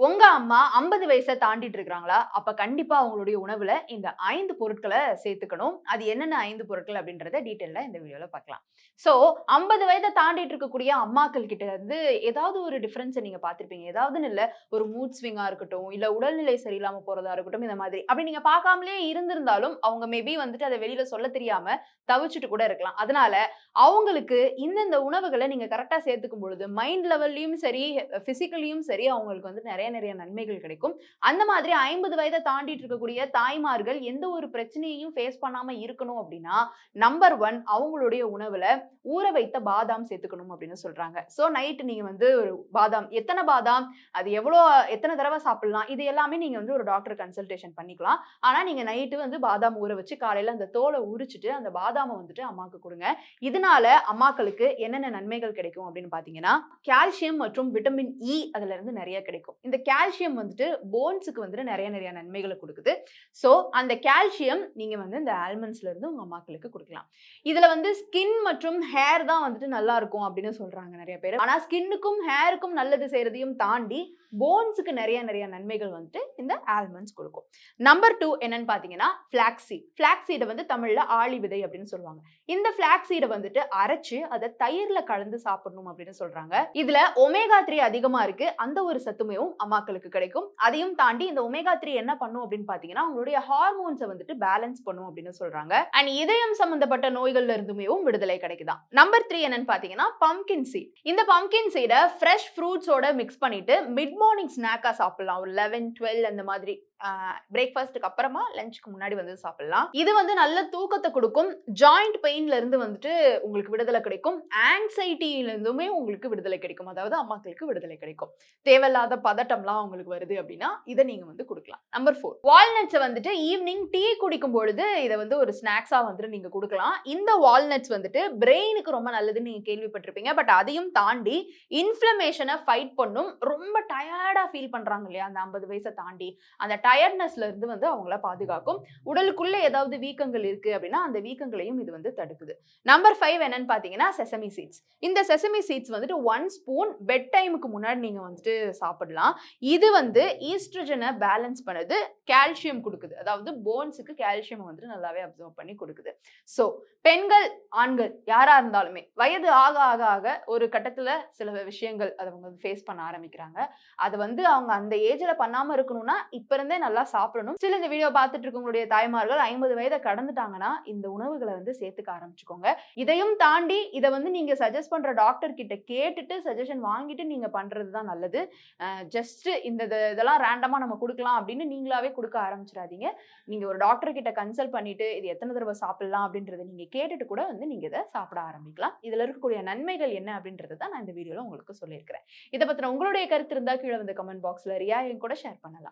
உங்க அம்மா 50 வயச தாண்டிட்டு இருக்காங்களா? அப்ப கண்டிப்பா அவங்களுடைய உணவுல இந்த 5 பொருட்கள சேர்த்துக்கணும். அது என்னென்ன 5 பொருட்கள் அப்படின்றத டீட்டெயிலா இந்த வீடியோல பார்க்கலாம். சோ 50 வயத தாண்டிட்டு இருக்கக்கூடிய அம்மாக்கள் கிட்ட இருந்து ஏதாவது ஒரு டிஃபரன்ஸ நீங்க பார்த்திருப்பீங்க. ஏதாவதுன்னு இல்ல, ஒரு மூட் ஸ்விங்கா இருக்கட்டும், இல்ல உடல்நிலை சரியில்லாம போறதா இருக்கட்டும், இந்த மாதிரி. அப்படி நீங்க பார்க்காமலே இருந்திருந்தாலும், அவங்க மேபி வந்துட்டு அத வெளியில சொல்ல தெரியாம தவிச்சுட்டு கூட இருக்கலாம். அதனால அவங்களுக்கு இந்தந்த உணவுகள நீங்க கரெக்ட்டா சேர்த்துக்கும் பொழுது, மைண்ட் லெவல்லயும் சரி, பிசிக்கலியும் சரி அவங்களுக்கு வந்து நெறைய நெறைய நன்மைகள் கிடைக்கும். அந்த மாதிரி 50 வயத தாண்டிட்டு இருக்கக்கூடிய தாய்மார்கள் எந்த ஒரு பிரச்சனையையும் ஃபேஸ் பண்ணாம இருக்கணும் அப்டின்னா, நம்பர் 1 அவங்களுடைய உணவுல ஊற வைத்த பாதாம் சேர்த்துக்கணும் அப்டின்னு சொல்றாங்க. சோ நைட் நீங்க வந்து ஒரு பாதாம் எத்தன பாதாம், அது எத்தன தடவ சாப்பிடலாம், இது எல்லாமே நீங்க வந்து ஒரு டாக்டர் கன்சல்டேஷன் பண்ணிக்கலாம். ஆனா நீங்க நைட்டு வந்து பாதாம் ஊற வச்சு காலையில அந்த தோல உரிச்சுட்டு அந்த பாதாம வந்துட்டு அம்மாக்கு குடுங்க. இதனால அம்மாக்களுக்கு என்னென்ன நன்மைகள் கிடைக்கும் அப்படின்னு பார்த்தீங்கன்னா, கால்சியம் மற்றும் விட்டமின் இ அதுல இருந்து நெறைய கிடைக்கும். இந்த கால்சியம் வந்துட்டு போன்ஸ்க்கு வந்துட்டு நெறைய நெறைய நன்மைகள குடுக்குது. சோ அந்த கால்சியம் நீங்க வந்து இந்த ஆல்மண்ட்ஸ்ல இருந்து உங்க அம்மாக்களுக்கு குடுக்கலாம். இதுல வந்து ஸ்கின் மற்றும் ஹேர் தான் வந்துட்டு நல்லா இருக்கும் அப்படின்னு சொல்றாங்க நெறைய பேரு. ஆனா ஸ்கின்னுக்கும், ஹேருக்கும் நல்லது செய்றதையும் தாண்டி போன்ஸ்க்கு நெறைய நெறைய நன்மைகள் வந்துட்டு இந்த ஆல்மண்ட்ஸ் குடுக்கும். நம்பர் 2 என்னன்னு பார்த்தீங்கன்னா, ஃபிளாக்ஸ் சீட். ஃபிளாக்ஸ் சீட வந்து தமிழ்ல ஆளி விதை அப்படின்னு சொல்லுவாங்க. இந்த ஃபிளாக்ஸ் சீட வந்துட்டு அரைச்சு அத தயிர்ல கலந்து சாப்பிடணும் அப்படின்னு சொல்றாங்க. இதுல ஒமேகா 3 அதிகமா இருக்கு. அந்த ஒரு சத்துமையும் அம்மாக்களுக்கு கிடைக்கும். அதையும் தாண்டி இந்த ஒமேகா 3 என்ன பண்ணும் அப்படின்னு பார்த்தீங்கன்னா, உங்களுடைய ஹார்மோன்ஸ வந்துட்டு பேலன்ஸ் பண்ணும் அப்படின்னு சொல்றாங்க. அண்ட் இதயம் சம்பந்தப்பட்ட நோய்கள்ல இருந்துமேவும் விடுதலை கிடைக்குதாம். நம்பர் 3 என்னன்னு பார்த்தீங்கன்னா, பம்ப்கின் சீட். இந்த பம்ப்கின் சீட ஃப்ரெஷ் ஃப்ரூட்ஸோட மிக்ஸ் பண்ணிட்டு மிட் மார்னிங் ஸ்நாக்கா சாப்பிடலாம். ஒரு 11, 12 அந்த மாதிரி பிரேக்ஃபாஸ்ட்க்கு அப்புறமா லஞ்ச்க்கு முன்னாடி வந்து சாப்பிடலாம். இது வந்து நல்ல தூக்கத்த குடுக்கும். ஜாயிண்ட் பெயின்ல இருந்து வந்துட்டு உங்களுக்கு விடுதலை கிடைக்கும். ஆங்ஸைட்டில இருந்துமே உங்களுக்கு விடுதலை கிடைக்கும். அதாவது அம்மாக்களுக்கு விடுதலை கிடைக்கும். தேவையில்லாத பதட்டம்லாம் உங்களுக்கு வருது அப்படின்னா, இத நீங்க வந்து குடுக்கலாம். நம்பர் 4 வால்நட்ஸ வந்துட்டு ஈவினிங் டீ குடிக்கும் பொழுது இத வந்து ஒரு ஸ்நாக்ஸா வந்துட்டு நீங்க குடுக்கலாம். இந்த வால்நட்ஸ் வந்துட்டு பிரெயினுக்கு ரொம்ப நல்லதுன்னு நீங்க கேள்விப்பட்டிருப்பீங்க. பட் அதையும் தாண்டி இன்ஃப்ளமேஷன ஃபைட் பண்ணும். ரொம்ப டயர்டா ஃபீல் பண்றாங்க இல்லையா? அந்த 50 வயச தாண்டி அந்த டயர்ட்னஸ்ல இருந்து வந்து அவங்கள பாதுகாக்கும். உடலுக்குள்ள ஏதாவது வீக்கங்கள் இருக்கு அப்படின்னா, அந்த வீக்கங்களையும் இது வந்து தடுக்குது. நம்பர் 5 என்னன்னு பார்த்தீங்கன்னா, செசமி சீட்ஸ். இந்த செசமி சீட்ஸ் வந்துட்டு 1 ஸ்பூன் பெட் டைமுக்கு முன்னாடி நீங்க வந்துட்டு சாப்பிடலாம். இது வந்து ஈஸ்ட்ரோஜன பேலன்ஸ் பண்ணுது. கால்சியம் குடுக்குது. அதாவது போன்ஸ்க்கு கால்சியம் வந்துட்டு நல்லாவே அப்சர்வ் பண்ணி குடுக்குது. சோ பெண்கள், ஆண்கள் யாரா இருந்தாலுமே வயது ஆக ஆக ஆக ஒரு கட்டத்துல சில விஷயங்கள் அத அவங்க ஃபேஸ் பண்ண ஆரம்பிக்கிறாங்க. அது வந்து அவங்க அந்த ஏஜ்ல பண்ணாம இருக்கணும்னா, இப்ப இருந்தே நல்லா சாப்பிடணும். ஸ்டில் இந்த வீடியோ பார்த்துட்டு இருக்கவங்களுடைய தாய்மார்கள் 50 வயத கடந்துட்டாங்கன்னா, இந்த உணவுகள வந்து சேர்த்துக்க ஆரம்பிச்சுக்கோங்க. இதையும் தாண்டி இத வந்து நீங்க சஜெஸ்ட் பண்ற டாக்டர் கிட்ட கேட்டுட்டு சஜஷன் வாங்கிட்டு நீங்க பண்றது தான் நல்லது. ஜஸ்ட் இதெல்லாம் ரேண்டமா நம்ம குடுக்கலாம் அப்படின்னு நீங்களாவே குடுக்க ஆரம்பிச்சிராதீங்க. நீங்க ஒரு டாக்டர் கிட்ட கன்சல்ட் பண்ணிட்டு, இது எத்தன தடவ சாப்பிடலாம் அப்படின்றத நீங்க கேட்டுட்டு கூட வந்து நீங்க இத சாப்பிட ஆரம்பிக்கலாம். இதுல இருக்கக்கூடிய நன்மைகள் என்ன அப்படின்றத தான் நான் இந்த வீடியோல உங்களுக்கு சொல்லியிருக்கிறேன். இத பத்தின உங்களுடைய கருத்து இருந்தா கீழ வந்து கமெண்ட் பாக்ஸ்ல ரியா என் கூட ஷேர் பண்ணலாம்.